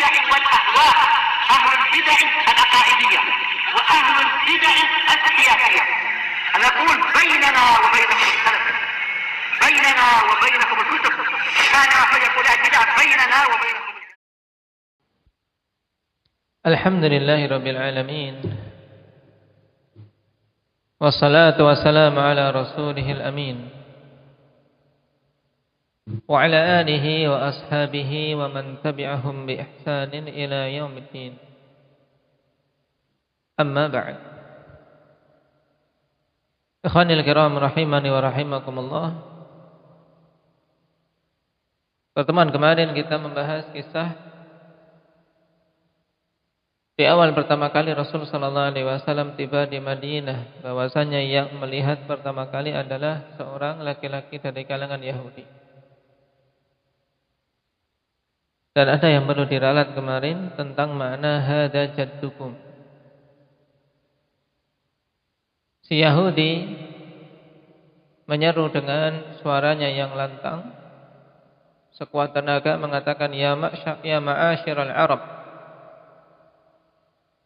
البدع والأهواء، أهل البدع العقائدية وأهل البدع السياسية. نقول بيننا وبينكم السلف، بيننا وبينكم الكتب، كان فيقول البدع بيننا وبينكم. الحمد لله رب العالمين، والصلاة والسلام على رسوله الأمين وعلى آله وأصحابه ومن تبعهم بإحسان إلى يوم الدين. أما بعد، ikhwanil kiram rahimani wa rahimakumullah. Pertemuan kemarin kita membahas kisah di awal pertama kali Rasul sallallahu alaihi wasallam tiba di Madinah, bahwasanya yang melihat pertama kali adalah seorang laki-laki dari kalangan Yahudi. Dan ada yang perlu diralat kemarin tentang makna hada jaddukum. Si Yahudi menyeru dengan suaranya yang lantang, sekuat tenaga mengatakan, ya ma'asyiral Arab,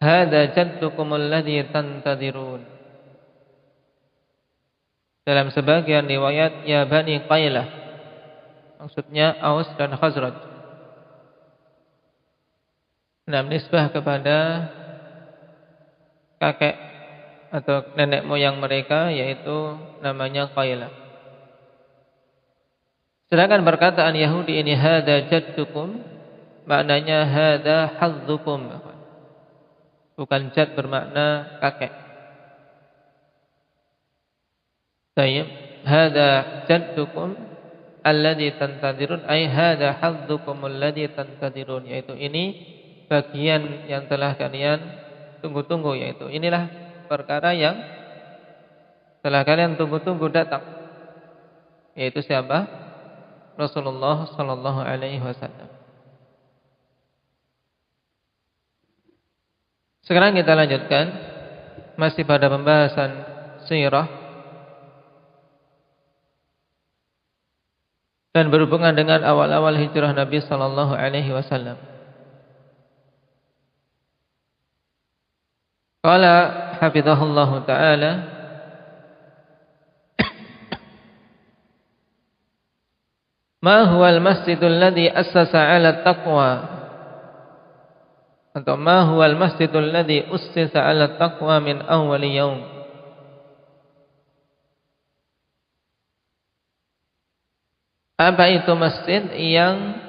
hada jaddukum alladhi tantadirun. Dalam sebagian riwayat, ya Bani Qailah, maksudnya Aus dan Khazraj. Nisbah kepada kakek atau nenek moyang mereka, yaitu namanya Qailah. Sedangkan perkataan Yahudi ini hada jaddukum, maknanya hada hadzukum. Bukan jad bermakna kakek. Tayyib, hada jaddukum alladhi tantadirun, ay hada hadzukum alladhi tantadirun, yaitu ini bagian yang telah kalian tunggu-tunggu, yaitu inilah perkara yang telah kalian tunggu-tunggu datang, yaitu siapa? Rasulullah sallallahu alaihi wasallam. Sekarang kita lanjutkan, masih pada pembahasan sirah dan berhubungan dengan awal-awal hijrah Nabi sallallahu alaihi wasallam. Qala hafizahullahu ta'ala, ma huwal masjidul ladzi assasa 'ala taqwa, atau ma huwal masjidul ladzi ussisa 'ala taqwa min awwali yaum. Apa itu masjid yang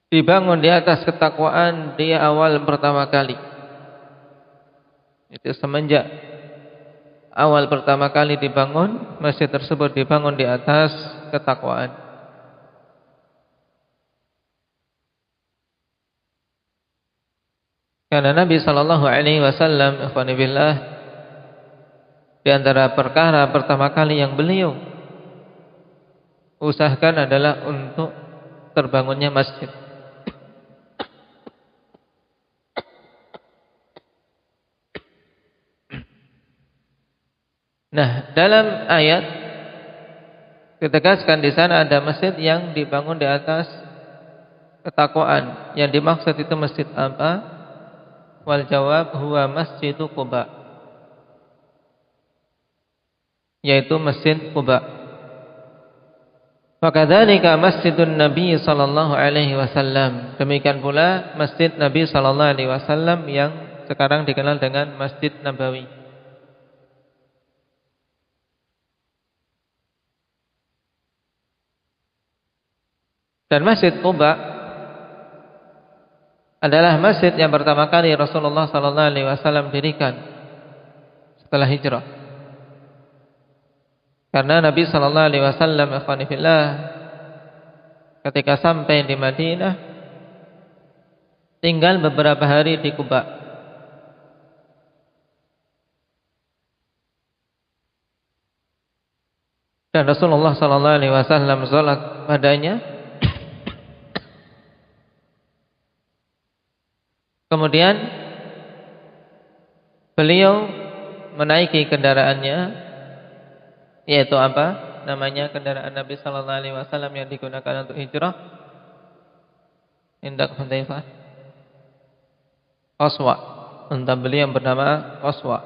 dibangun di atas ketakwaan di awal pertama kali? Itu semenjak awal pertama kali dibangun, masjid tersebut dibangun di atas ketakwaan. Karena Nabi sallallahu alaihi wasallam, ikhwani billah, di antara perkara pertama kali yang beliau usahakan adalah untuk terbangunnya masjid. Nah, dalam ayat ditegaskan di sana ada masjid yang dibangun di atas ketakwaan. Yang dimaksud itu masjid apa? Wal jawab huwa masjidu Quba, yaitu masjid Quba. Fakadzalika masjidun Nabi sallallahu alaihi wasallam. Demikian pula masjid Nabi sallallahu alaihi wasallam yang sekarang dikenal dengan Masjid Nabawi. Dan Masjid Quba adalah masjid yang pertama kali Rasulullah sallallahu alaihi wasallam dirikan setelah hijrah. Karena Nabi sallallahu alaihi wasallam, ikhwani fillah, ketika sampai di Madinah tinggal beberapa hari di Quba. Dan Rasulullah sallallahu alaihi wasallam salat padanya. Kemudian beliau menaiki kendaraannya, yaitu apa? Namanya kendaraan Nabi sallallahu alaihi wasallam yang digunakan untuk hijrah. Indak Hudzaifah? Qaswa. Unta beliau yang bernama Qaswa.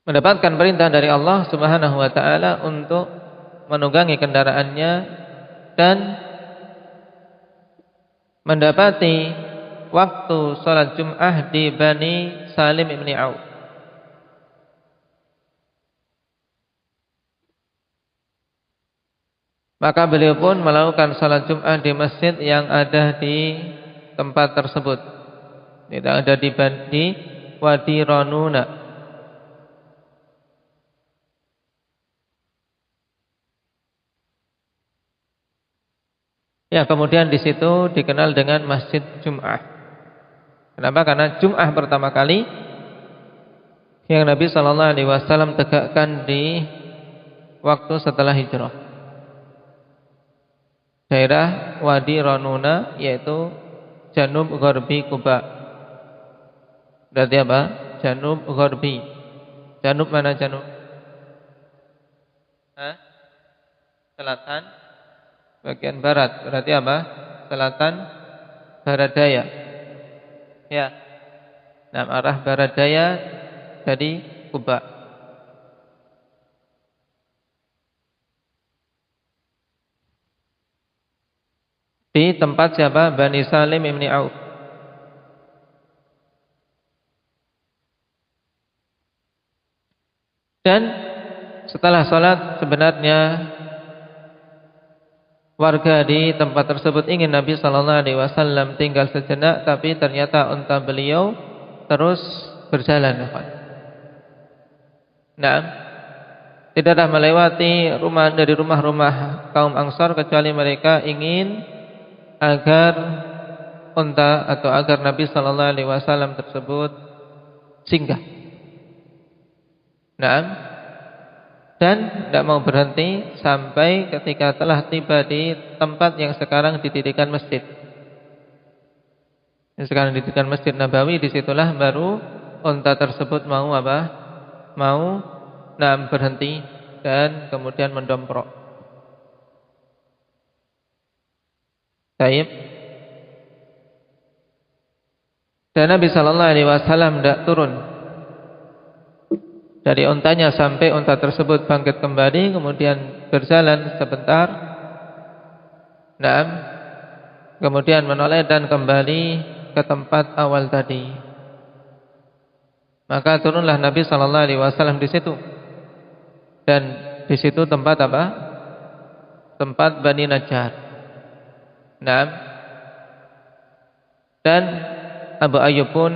Mendapatkan perintah dari Allah Subhanahu wa taala untuk menunggangi kendaraannya dan mendapati waktu salat Jum'ah di Bani Salim ibn Auf. Maka beliau pun melakukan salat Jum'ah di masjid yang ada di tempat tersebut. Tidak ada di Wadi Ranuna. Ya, kemudian di situ dikenal dengan Masjid Jum'ah. Kenapa? Karena Jum'ah pertama kali yang Nabi sallallahu alaihi wasallam tegakkan di waktu setelah hijrah. Daerah Wadi Ranuna, yaitu Janub Gharbi Kuba. Berarti apa? Janub Gharbi. Janub mana Janub? Selatan bagian barat, berarti apa? Selatan barat daya. Ya. Nah, arah barat daya dari Kuba. Di tempat siapa? Bani Salim ibn Auf. Dan setelah sholat sebenarnya warga di tempat tersebut ingin Nabi sallallahu alaihi wasallam tinggal sejenak, tapi ternyata unta beliau terus berjalan. Nah, tidaklah melewati dari rumah-rumah kaum Ansar kecuali mereka ingin agar unta atau agar Nabi sallallahu alaihi wasallam tersebut singgah. Nah, dan tidak mau berhenti sampai ketika telah tiba di tempat yang sekarang didirikan masjid. Yang sekarang didirikan Masjid Nabawi, disitulah baru unta tersebut mau apa? Mau berhenti dan kemudian mendomprok. Baik. Dan Nabi sallallahu alaihi wasallam tidak turun dari untanya sampai unta tersebut bangkit kembali, kemudian berjalan sebentar. Kemudian menoleh dan kembali ke tempat awal tadi. Maka turunlah Nabi sallallahu alaihi wasallam di situ. Dan di situ tempat apa? Tempat Bani Najjar. Dan Abu Ayyub pun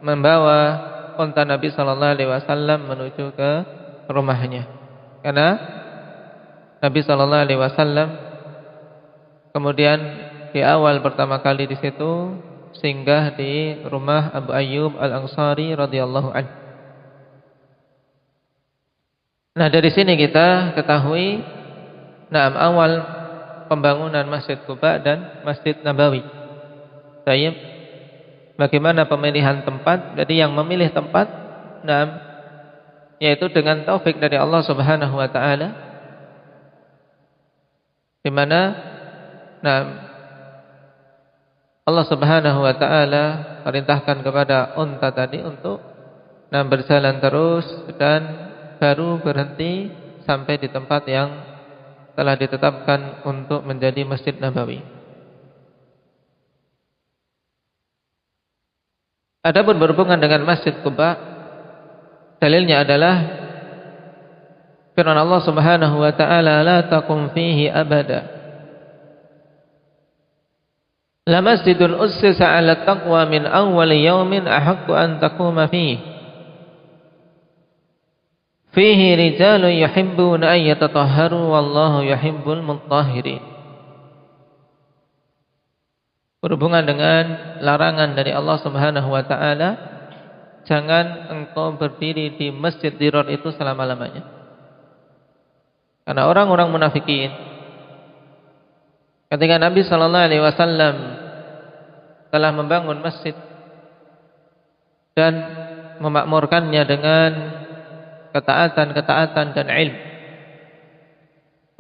membawa unta Nabi sallallahu alaihi wasallam menuju ke rumahnya. Karena Nabi sallallahu alaihi wasallam kemudian di awal pertama kali di situ singgah di rumah Abu Ayyub Al-Ansari radhiyallahu anhu. Nah, dari sini kita ketahui awal pembangunan Masjid Quba dan Masjid Nabawi. Baik. Bagaimana pemilihan tempat? Jadi yang memilih tempat, yaitu dengan taufik dari Allah Subhanahu wa taala, di mana Allah Subhanahu wa taala perintahkan kepada unta tadi untuk berjalan terus dan baru berhenti sampai di tempat yang telah ditetapkan untuk menjadi Masjid Nabawi. Adapun berhubungan dengan Masjid Quba, dalilnya adalah firman Allah Subhanahu wa taala, la taqum fihi abada. La masjidun ussisa 'ala taqwa min awwal yawmin ahaqqu an taquma fihi. Fihi rijalun yuhibbuna an yatatahharu wallahu yuhibbul mutahhirin. Berhubungan dengan larangan dari Allah Subhanahu wa taala, jangan engkau berdiri di masjid Dirar itu selama-lamanya. Karena orang-orang munafikin ketika Nabi sallallahu alaihi wasallam telah membangun masjid dan memakmurkannya dengan ketaatan dan ilmu,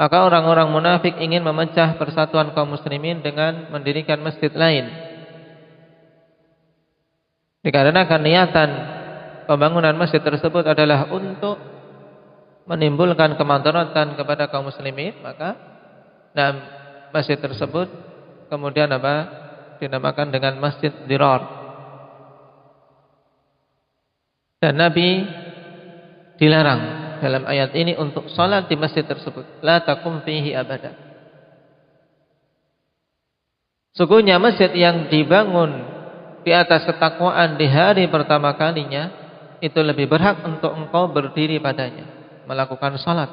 Maka orang-orang munafik ingin memecah persatuan kaum muslimin dengan mendirikan masjid lain. Dikarenakan niatan pembangunan masjid tersebut adalah untuk menimbulkan kemadaratan kepada kaum muslimin, maka masjid tersebut kemudian dinamakan dengan Masjid Dirar. Dan Nabi dilarang dalam ayat ini untuk salat di masjid tersebut, la taqum fihi abada. Sungguhnya masjid yang dibangun di atas ketakwaan di hari pertama kalinya itu lebih berhak untuk engkau berdiri padanya, melakukan salat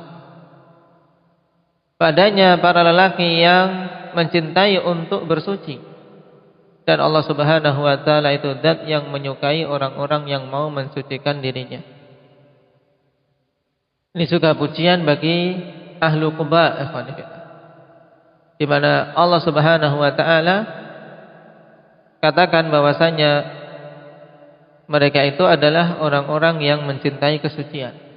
padanya para lelaki yang mencintai untuk bersuci. Dan Allah Subhanahu wa taala itu zat yang menyukai orang-orang yang mau mensucikan dirinya. Ini juga pujian bagi ahlu Quba, di mana Allah Subhanahu wa taala katakan bahwasanya mereka itu adalah orang-orang yang mencintai kesucian.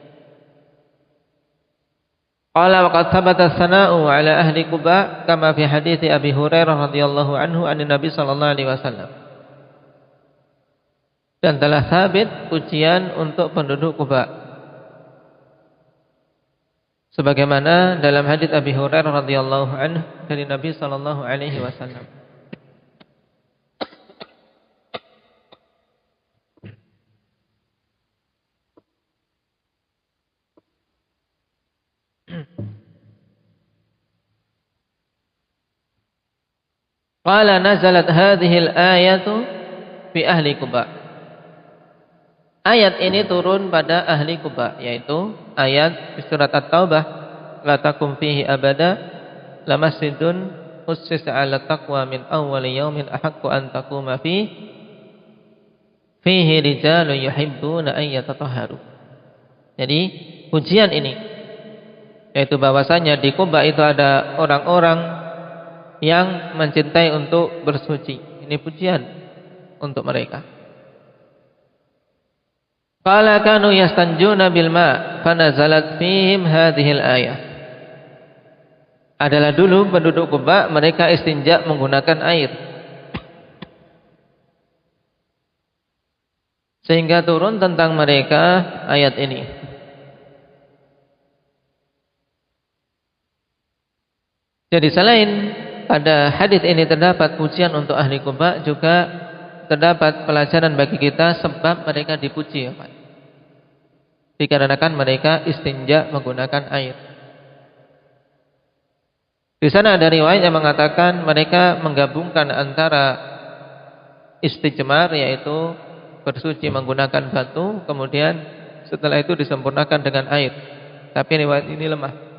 Qala wa qad thabata as-sana'u 'ala ahli Quba kama fi hadits Abi Hurairah radhiyallahu anhu an Nabi sallallahu alaihi wasallam. Dan telah sabit pujian untuk penduduk Quba, sebagaimana dalam hadits Abi Hurairah radhiyallahu anhu dari Nabi sallallahu alaihi wasallam. Qala nazalat hadhihi al-ayatu fi ahli Quba. Ayat ini turun pada ahli Quba, yaitu ayat di surat At-Taubah, la taqum fihi abada la masjidun ussisa 'ala taqwa min awwali yaumin ahaqqu an taquma fihi rijalun yuhibbuna an yatatahharu. Jadi pujian ini yaitu bahwasanya di Quba itu ada orang-orang yang mencintai untuk bersuci. Ini pujian untuk mereka. Qala kanu yastanjuna bil ma' fanazalat fihim hadhil ayah. Adalah dulu penduduk Quba mereka istinja menggunakan air, sehingga turun tentang mereka ayat ini. Jadi selain pada hadis ini terdapat pujian untuk ahli Quba, juga terdapat pelajaran bagi kita sebab mereka dipuji, ya Pak. Dikarenakan mereka istinja menggunakan air. Di sana ada riwayat yang mengatakan mereka menggabungkan antara istijmar, yaitu bersuci menggunakan batu, kemudian setelah itu disempurnakan dengan air. Tapi riwayat ini lemah.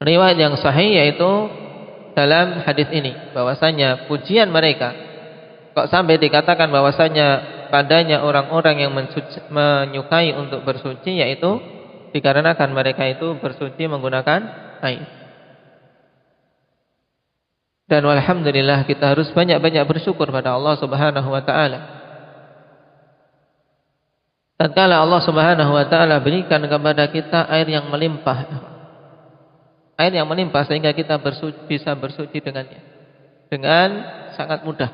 Riwayat yang sahih yaitu dalam hadis ini bahwasanya pujian mereka kok sampai dikatakan bahwasanya padanya orang-orang yang menyukai untuk bersuci, yaitu dikarenakan mereka itu bersuci menggunakan air. Dan alhamdulillah kita harus banyak-banyak bersyukur pada Allah Subhanahu wa taala. Tatkala Allah Subhanahu wa taala berikan kepada kita air yang melimpah. Air yang melimpah sehingga kita bisa bersuci dengannya dengan sangat mudah.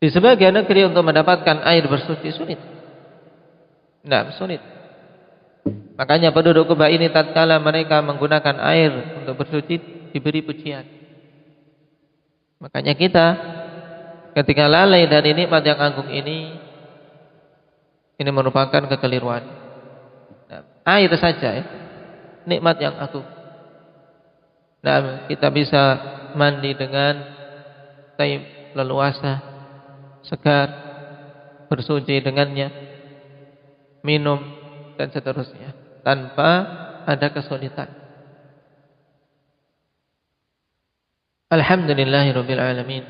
Di sebagian negeri untuk mendapatkan air bersuci sulit. Sulit. Makanya penduduk Quba ini tatkala mereka menggunakan air untuk bersuci diberi pujian. Makanya kita ketika lalai dari nikmat yang agung ini merupakan kekeliruan. Air saja ya, nikmat yang agung. Kita bisa mandi dengan taib leluasa, segar, bersuci dengannya, minum dan seterusnya tanpa ada kesulitan. Alhamdulillahirabbil alamin.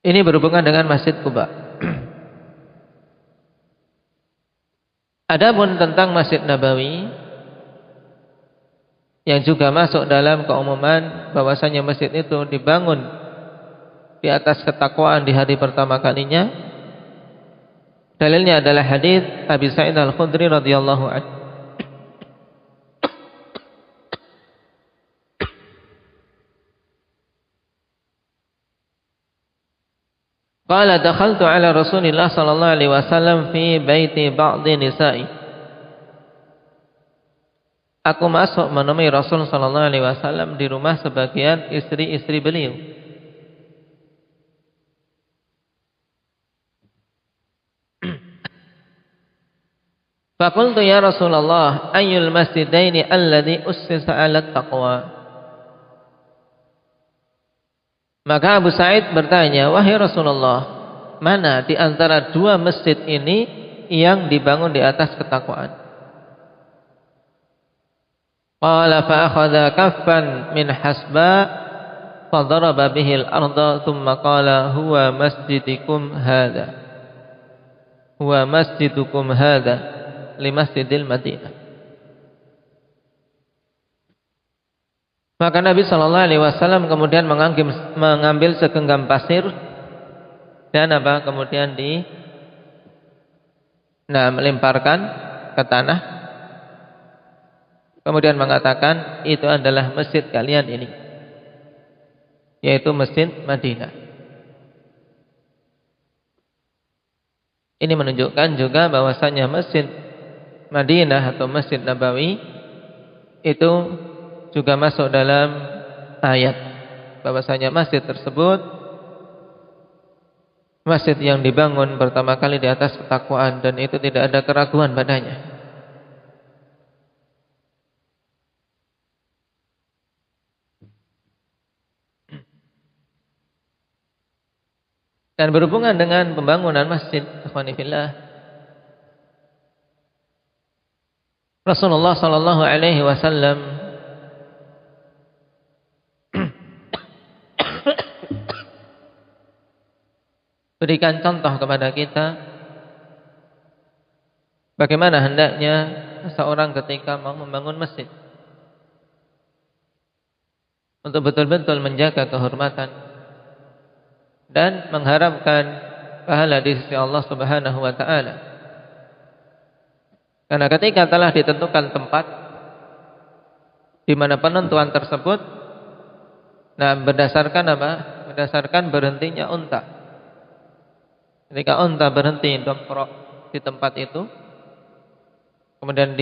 Ini berhubungan dengan Masjid Quba. Adapun tentang Masjid Nabawi yang juga masuk dalam keumuman bahwasanya masjid itu dibangun di atas ketakwaan di hari pertama kalinya, Dalilnya adalah hadis Abi Sa'id Al-Khudri radhiyallahu anhu. Qala dakhaltu ala Rasulillah sallallahu alaihi wasallam fi baiti ba'dhi nisa'i. Aku masuk menemui Rasul sallallahu alaihi wasallam di rumah sebagian istri-istri beliau. Faqultu ya Rasulullah, ayyul masjidaini alladhi ussisa 'ala taqwa? Maka Abu Sa'id bertanya, wahai Rasulullah, mana di antara dua masjid ini yang dibangun di atas ketakwaan? Qala fa akhadha kaffan min hasba fa daraba bihi al-ardha thumma qala huwa masjidukum hadha. Huwa masjidukum hadha li Masjidil Madinah. Maka Nabi Shallallahu Alaihi Wasallam kemudian mengambil segenggam pasir dan kemudian melemparkan ke tanah, kemudian mengatakan itu adalah masjid kalian ini, yaitu Masjid Madinah. Ini menunjukkan juga bahwasanya Masjid Madinah atau Masjid Nabawi itu juga masuk dalam ayat bahwasanya masjid tersebut masjid yang dibangun pertama kali di atas ketakwaan dan itu tidak ada keraguan padanya. Dan berhubungan dengan pembangunan masjid, ikhwani fillah, Rasulullah sallallahu alaihi wasallam berikan contoh kepada kita bagaimana hendaknya seorang ketika mau membangun masjid untuk betul-betul menjaga kehormatan dan mengharapkan pahala di sisi Allah Subhanahu wa taala. Karena ketika telah ditentukan tempat di mana penentuan tersebut berdasarkan berdasarkan berhentinya unta. Ketika unta berhenti dongkrok di tempat itu, kemudian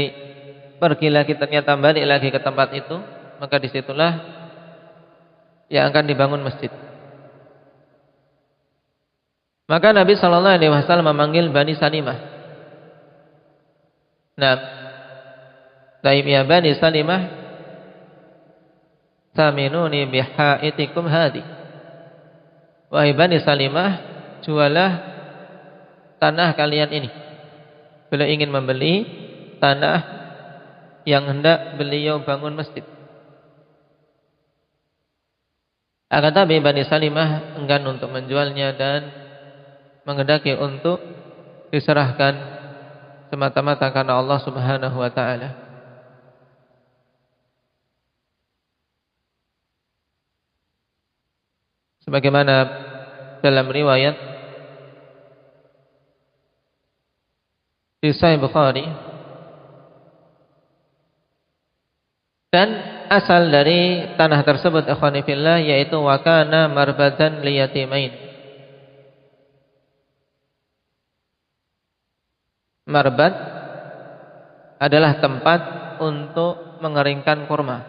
pergi lagi ternyata balik lagi ke tempat itu, maka disitulah yang akan dibangun masjid. Maka Nabi Shallallahu Alaihi Wasallam memanggil Bani Salimah. Taib ya Bani Salimah, saminuni bihaitikum hadi. Wahai Bani Salimah, jualah tanah kalian ini. Beliau ingin membeli tanah yang hendak beliau bangun masjid. Akan tapi Bani Salimah enggan untuk menjualnya dan menghendaki untuk diserahkan semata-mata karena Allah Subhanahu wa taala. Sebagaimana dalam riwayat di Sahih Bukhari, dan asal dari tanah tersebut ikhwani fillah yaitu wakana marbadan liyatimain. Marbad adalah tempat untuk mengeringkan kurma.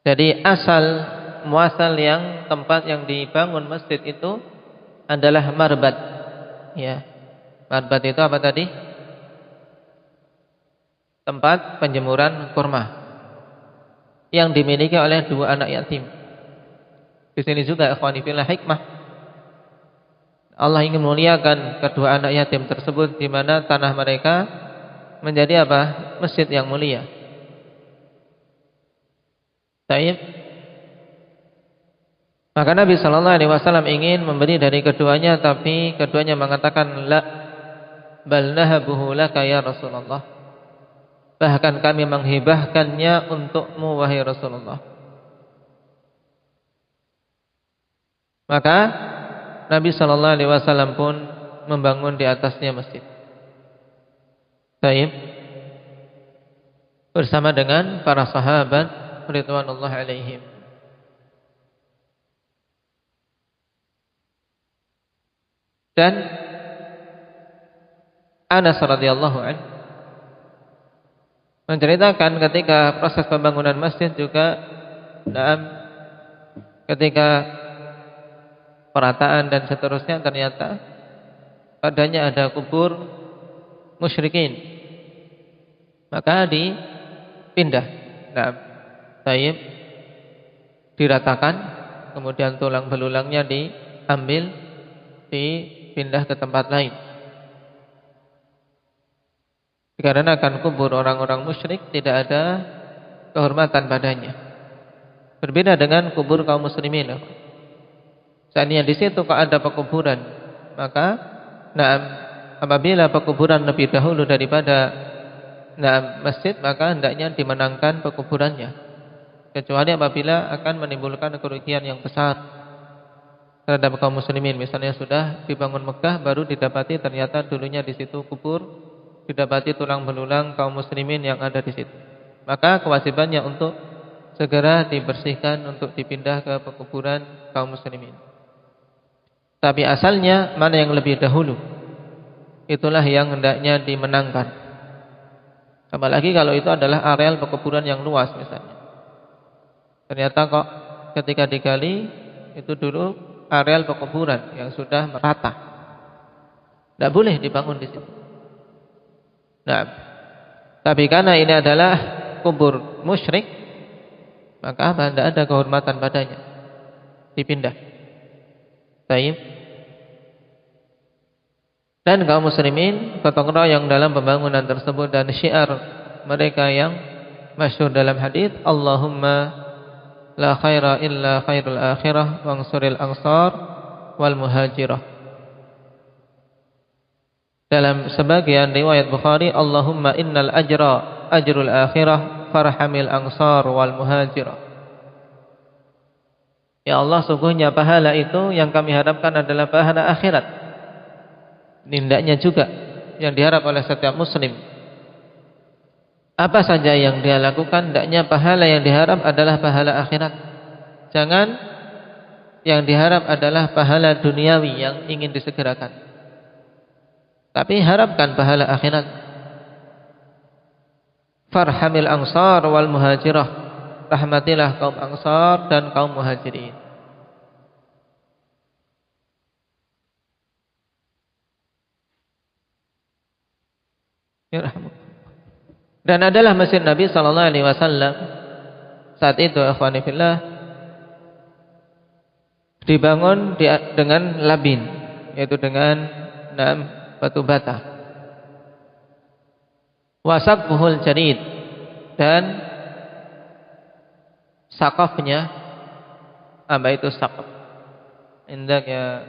Jadi asal muasal yang tempat yang dibangun masjid itu adalah marbad. Ya. Marbad itu apa tadi? Tempat penjemuran kurma yang dimiliki oleh dua anak yatim. Di sini juga ikhwani fillah hikmah. Allah ingin memuliakan kedua anak yatim tersebut di mana tanah mereka menjadi masjid yang mulia. Baik. Maka Nabi Shallallahu Alaihi Wasallam ingin memberi dari keduanya, tapi keduanya mengatakan la, bal nahabuhu laka ya Rasulullah. Bahkan kami menghibahkannya untukmu wahai Rasulullah. Maka Nabi Shallallahu Alaihi Wasallam pun membangun di atasnya masjid. Baik. Bersama dengan para sahabat ridwanullah alaihim. Dan Anas radhiyallahu anhu menceritakan ketika proses pembangunan masjid juga ketika perataan dan seterusnya ternyata padanya ada kubur musyrikin, maka dipindah. Taib diratakan, kemudian tulang belulangnya diambil, dipindah ke tempat lain. Dikarenakan kubur orang-orang musyrik tidak ada kehormatan padanya. Berbeda dengan kubur kaum muslimin. Seandainya di situ kok ada pekuburan, maka apabila pekuburan lebih dahulu daripada masjid, maka hendaknya dimenangkan pekuburannya. Kecuali apabila akan menimbulkan kerugian yang besar terhadap kaum muslimin. Misalnya sudah dibangun Mekah, baru didapati ternyata dulunya di situ kubur, didapati tulang belulang kaum muslimin yang ada di situ. Maka kewajibannya untuk segera dibersihkan, untuk dipindah ke pekuburan kaum muslimin. Tapi asalnya mana yang lebih dahulu, itulah yang hendaknya dimenangkan. Apalagi kalau itu adalah areal pekuburan yang luas misalnya. Ternyata kok ketika digali itu dulu areal pekuburan yang sudah merata, tidak boleh dibangun di situ. Tapi karena ini adalah kubur musyrik, maka tidak ada kehormatan padanya, dipindah. Baik. Dan kaum muslimin gotong royong dalam pembangunan tersebut, dan syiar mereka yang masyhur dalam hadis, Allahumma la khaira illa khairul akhirah wangsuril ansar wal muhajirah. Dalam sebagian riwayat Bukhari, Allahumma innal ajra ajrul akhirah farhamil ansar wal muhajirah. Ya Allah, sungguhnya pahala itu yang kami harapkan adalah pahala akhirat. Hendaknya juga yang diharap oleh setiap muslim. Apa saja yang dia lakukan, hendaknya pahala yang diharap adalah pahala akhirat. Jangan yang diharap adalah pahala duniawi yang ingin disegerakan, tapi harapkan pahala akhirat. Farhamil ansar wal muhajirah, rahmatilah kaum ansar dan kaum muhajirin. Dan adalah masjid Nabi sallallahu alaihi wasallam saat itu, ikhwani fillah, dibangun dengan labin, yaitu dengan batu bata. Wasaqfuhul jarid, dan sakafnya, apa itu sakaf? Indak ya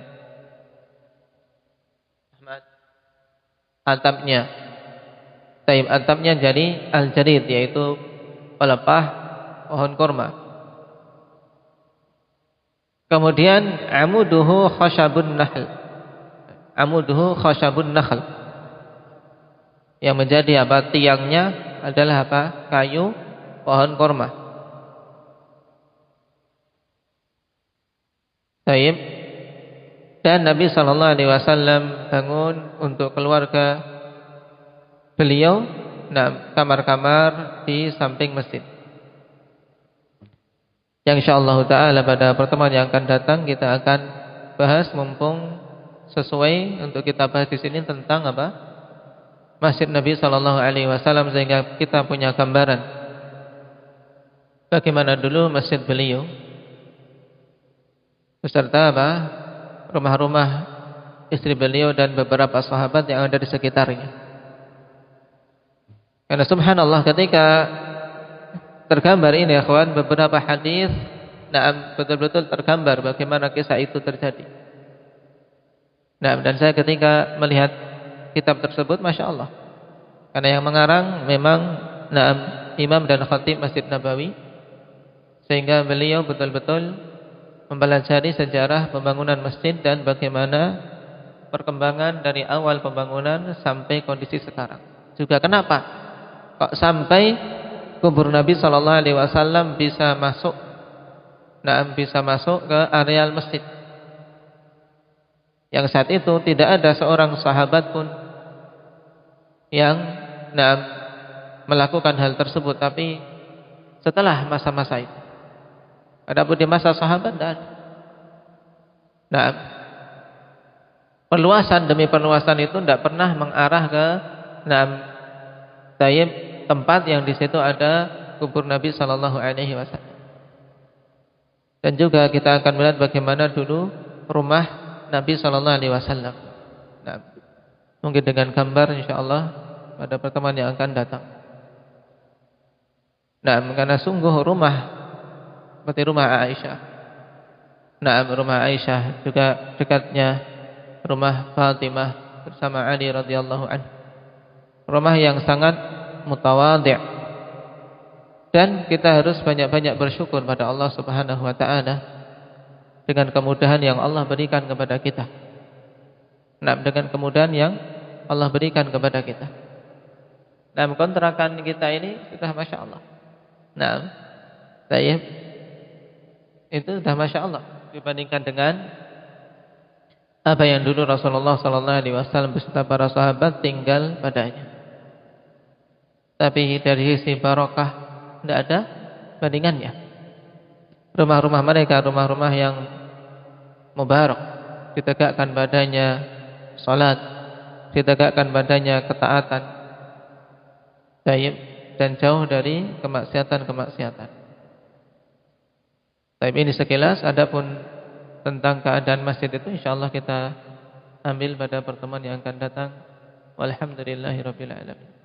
Ahmad, atapnya. Taib, atapnya jadi al-jarid, yaitu pelepah pohon kurma. Kemudian amuduhu khashabun nahl, amuduhu khashabun nakhl, yang menjadi apa, tiangnya adalah apa, kayu pohon kurma. Taib. Dan Nabi sallallahu alaihi wasallam bangun untuk keluarga beliau kamar-kamar di samping masjid. Yang insyaallah taala pada pertemuan yang akan datang kita akan bahas, mumpung sesuai untuk kita bahas di sini tentang apa? Masjid Nabi sallallahu alaihi wasallam, sehingga kita punya gambaran bagaimana dulu masjid beliau beserta apa? Rumah-rumah istri beliau dan beberapa sahabat yang ada di sekitarnya. Karena subhanallah, ketika tergambar ini ya kawan, beberapa hadis betul-betul tergambar bagaimana kisah itu terjadi. Dan saya ketika melihat kitab tersebut, masya Allah, karena yang mengarang memang imam dan khatib Masjid Nabawi, sehingga beliau betul-betul mempelajari sejarah pembangunan masjid dan bagaimana perkembangan dari awal pembangunan sampai kondisi sekarang. Juga kenapa kok sampai kubur Nabi sallallahu alaihi wasallam bisa masuk ke areal masjid. Yang saat itu tidak ada seorang sahabat pun yang melakukan hal tersebut, tapi setelah masa-masa itu. Adapun di masa sahabat tidak ada. Perluasan demi perluasan itu tidak pernah mengarah ke tempat yang di situ ada kubur Nabi sallallahu alaihi wasallam. Dan juga kita akan melihat bagaimana dulu rumah Nabi sallallahu alaihi wasallam. Mungkin dengan gambar insyaallah pada pertemuan yang akan datang. Karena sungguh rumah seperti rumah Aisyah. Rumah Aisyah juga dekatnya rumah Fatimah bersama Ali radhiyallahu anhu. Rumah yang sangat mutawadhi'. Dan kita harus banyak-banyak bersyukur pada Allah Subhanahu wa taala dengan kemudahan yang Allah berikan kepada kita. Dengan kemudahan yang Allah berikan kepada kita. Kontrakan kita ini sudah Masya Allah. Itu sudah Masya Allah dibandingkan dengan apa yang dulu Rasulullah sallallahu alaihi wasallam beserta para sahabat tinggal padanya. Tapi dari sisi barokah tidak ada bandingannya. Rumah-rumah mereka rumah-rumah yang mubarak, ditegakkan padanya salat, ditegakkan padanya ketaatan, dan jauh dari kemaksiatan-kemaksiatan. Tapi ini sekilas. Adapun tentang keadaan masjid itu insyaallah kita ambil pada pertemuan yang akan datang. Walhamdulillahirabbil alamin.